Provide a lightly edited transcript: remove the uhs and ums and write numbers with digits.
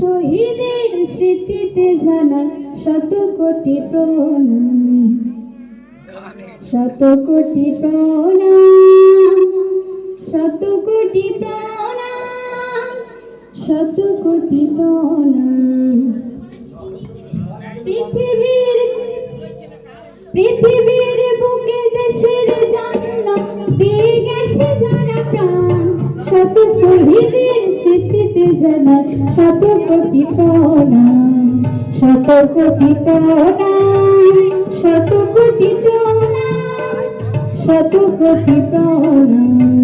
শহীদের স্মৃতিতে জানাই শত কোটি প্রণাম, শত কোটি প্রণাম, শত কোটি প্রণাম, শত কোটি প্রণাম। পৃথিবীর বুকে দেশের জন্য দিয়ে গেছে যারা প্রাণ, শত শহীদের স্মৃতিতে জানাই শত কোটি প্রণাম, শত কোটি প্রণাম, শত কোটি প্রণাম, শত কোটি প্রণাম।